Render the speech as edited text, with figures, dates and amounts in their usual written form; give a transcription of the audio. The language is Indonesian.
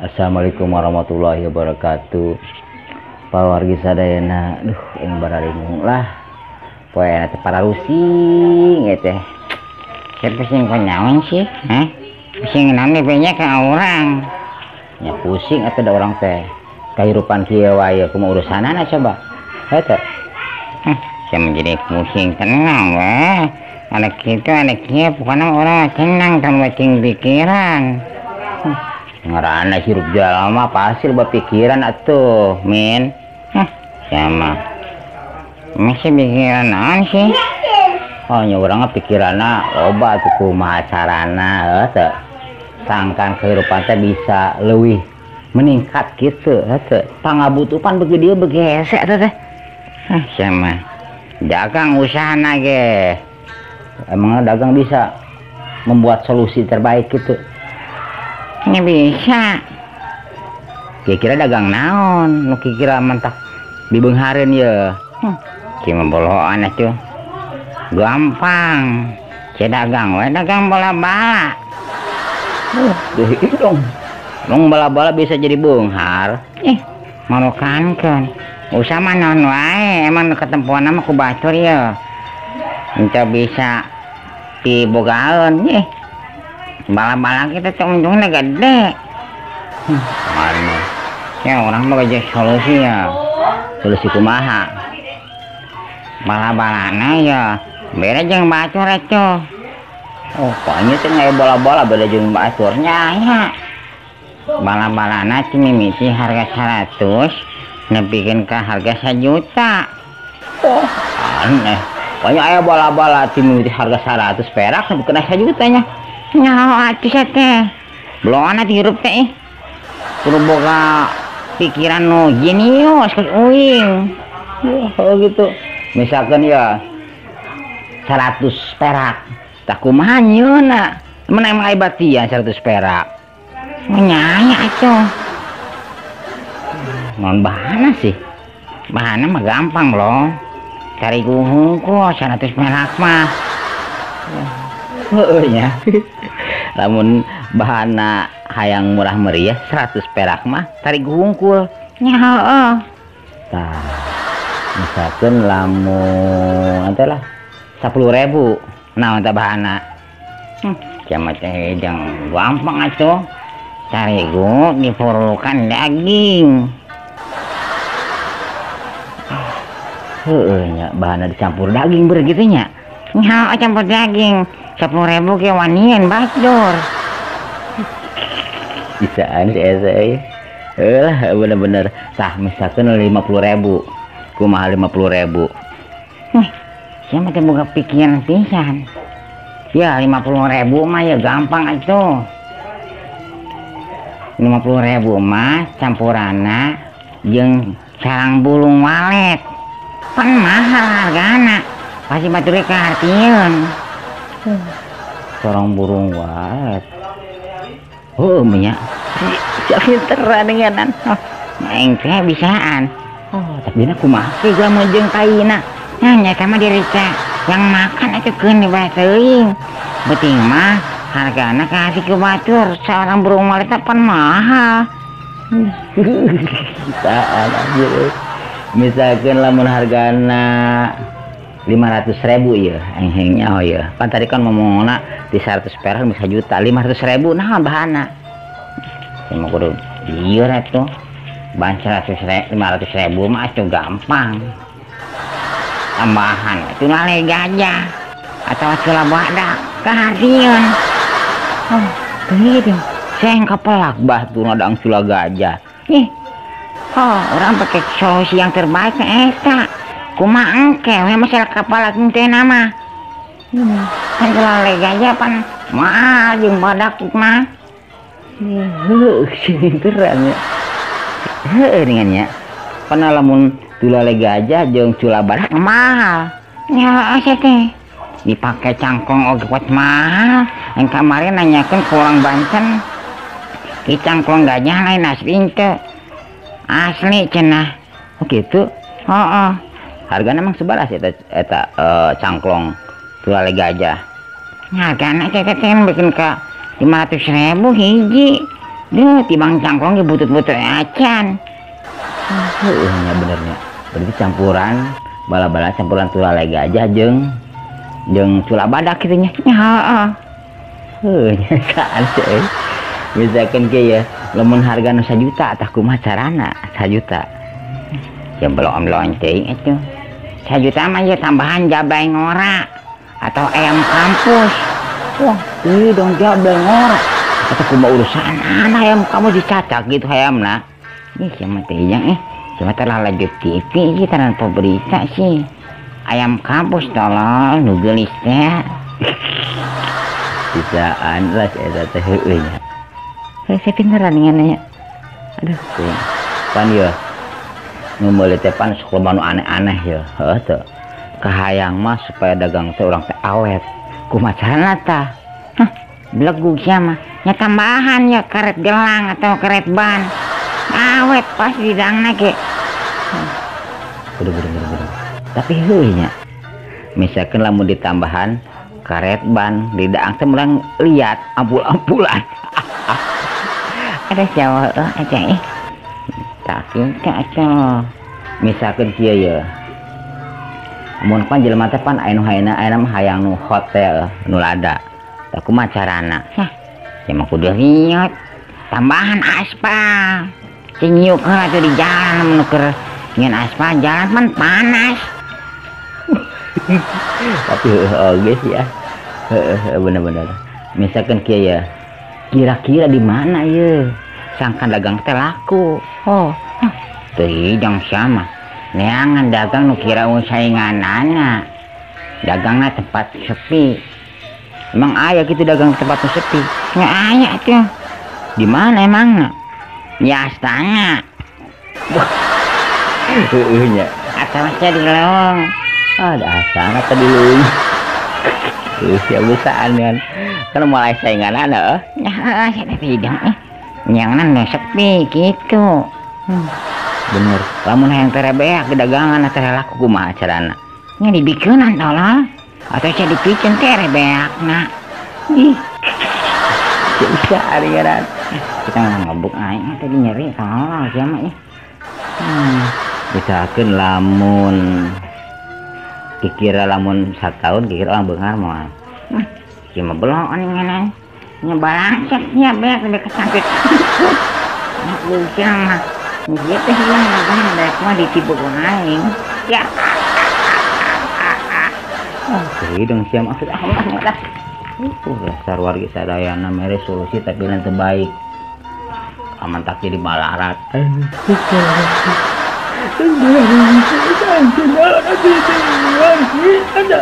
Assalamualaikum warahmatullahi wabarakatuh. Pawargi sadayana, yang bararingung lah. Poe teh para rusing teh. Siapa sih yang penyawan sih? Pusing naon banyak ke orang. Ya pusing atau ada orang teh. Kehidupan kieu wae kumaha urusanana coba. Eta. Saya menjadi pusing tenang weh. Anak kieu pokoknya orang tenang kan macing pikiran. Ngarana hirup jalma pasti loba pikiran atuh, Min. Sama. Masih pikiran naon sih? Oh, nya urang pikiranna loba atuh kumaha carana teh. Sangkan kehidupan teh bisa leuwih meningkat kitu teh. Pangabutuhan beuki dieu beuki hese teh. Sama. Dagang usahana ge. Emang dagang bisa membuat solusi terbaik gitu. Ini bisa. Kira-kira dagang naon? Nu kira mentah dibeunghareun ye. Cuma boloan atuh. Gampang. Saya dagang we, dagang bola-bala. Deui dong. Dong bola-bala bisa jadi beunghar. Manukankeun. Usah mah naon wae, emang ketempuan mah ku batur ye. Ente bisa dibogaeun ye. Bala-bala kita ujungnya gede. Mana? Ya orang mau aja solusi ya. Solusi kumaha? Bala-balana ya. Beda jeung batur itu. Oh, pokoknya tuh nggak bola-bola beda jeung baturnya ya. Bala-balana tuh mimiti harga 100, nepikeun ka harga 1 juta. Oh, aneh. Pokoknya aya bola-bola tuh mimiti harga 100 perak sampai kena 1 jutanya. Nyaho atuh teh belum ana dihirup teh kudu boga pikiran nu jenius uing. Oh gitu misalkan ya 100 perak tak kumaha nyeuna mun emang aya batian 100 perak nyanya atuh non bahana sih bahana mah gampang loh cari guhungku 100 perak mah nya lamun bahana hayang murah meriah 100 perak mah tarik hungkul nya heeh. Tah misalkan lamun adalah 10.000 naon teh bahana cama teh jang gampang atuh tarigu diperlukan daging heueuh nya bahana dicampur daging begitu nya nya campur daging 10.000 ke wanian batur bisaan si saya lah bener-bener tah misalkan 50.000 kumaha 50.000 siapa teh boga pikiran pisan ya 50.000 mah ya gampang atuh 50.000 mah campurana jeung sarang bulung walet pan mahal hargana pasti batur kahartieun seorang burung walet. Oh minyak pinteran denganan neng teh bisaan. Oh tapi na kumaha ge gua jeung kaina nya sama dirica yang makan atuh keun dibahas teuing beuting mah hargana kasih ke batur seorang burung walet pan mahal. Bisaan anjir misalkan lamun hargana 500.000 ya hengnya oh ya kan tadi kan ngomongna di 100 perak bisa juta 500.000 nah bahana sama kudu ieu atuh ban 500.000 mah atuh gampang tambahan itu lale gajah atau cula badak kahartieun oh gitu seng kepelak batu ngadang cula gajah oh orang pakai solusi yang terbaik eta kumaha engke we masalah kepala teh nama kan lale gajah pan mahal jeung badak mah sinteran ya heueuh dengan nya pan lamun tulale gajah jeung cula badak mahal nya asa teh dipake cangkong oge kuat mahal yang kemarin nanyakeun ke orang Banten ki cangkong gajah lain asli teh asli cenah oh gitu heeh harganya emang sebalas eta cangklong tulale gajah Hargana teteh kan bikin ke 500.000 hiji. Duh, tibang cangkong butut-butut acan. Nya benernya. Berarti campuran bala-bala campuran tulalega aja jeung cula badak gitu nya. Heeh. Nya saan sih. Misalkan kayak ya, lamun harga 1 juta tah kumaha carana 1 juta. Ya belum lonceng itu. 1 juta mah ya tambahan jabai ngora atau ayam kampus. Wah, ini dong jabai ngora. Kata kumaha urusan Anak ayam kamu dicacak gitu ayamna. Ih, siapa teh yang siapa telah lanjut TV sih tanpa berita sih. Ayam kampus tolong nu geulis teh. Bisaan lah saya teh heueuh nya. Saya beneran nanya. Aduh, pan ya. Ngomong teh pan sekolah manu aneh-aneh ya. Heeh teh. Kahayang mah supaya dagang teh urang teh awet. Kumaha carana tah? Hah, belegug sia mah. Nya tambahan ya karet gelang atau karet ban. Awet pas didangna ge. Bener. Tapi heueuh nya. Misalkan lamun ditambahan karet ban di daang teh urang lihat ampul-ampulan. Ada Jawa aja Tak aja. Misalkan kieu ya. Mun pan jelema teh pan aya nu hayana mah hayang nu hotel nu lada. Tah kumaha carana? Hah, ya mah kudu liat tambahan aspal. Cinyuk atuh di jalan mun keur nyen aspal jalan pan panas. Tapi oge sih ya. Bener. Misalkan kieu ya. Kira-kira di mana ya sangkan dagang teh laku? Oh, teu hidang sama neangan dagang nu kira sainganana. Dagangna tempat sepi. Emang aya gitu dagang tempat nu sepi? Nya aya tuh. Di mana emangna? Ya astana. Heueuh nya. Atau di Leweng. Ada astana tadi lu. Sia besaan kan mulai sainganana ya saya bidang nyangan nu sepi gitu. Bener. Lamun hayang terebeak di dagangan teh laku kumaha carana? Nya dibikeunan tolong atau saya dipikeun teh rebeakna. Ih. Bisa aringan. Kita ngabuk aing tadi nyeri tolong sia mah ih. Misalkeun lamun kira lamun 1 tahun kira orang beungar moal. Cuma belum aneh nyebalang nya beak sampai kesangkit. Aku mah dia teh hilang dagang daek mah ditibuk aing. Ya. Jadi dong siam maksud Allah. Dasar warga sadayana mere solusi tapi yang terbaik. Aman tak jadi malarat. Ada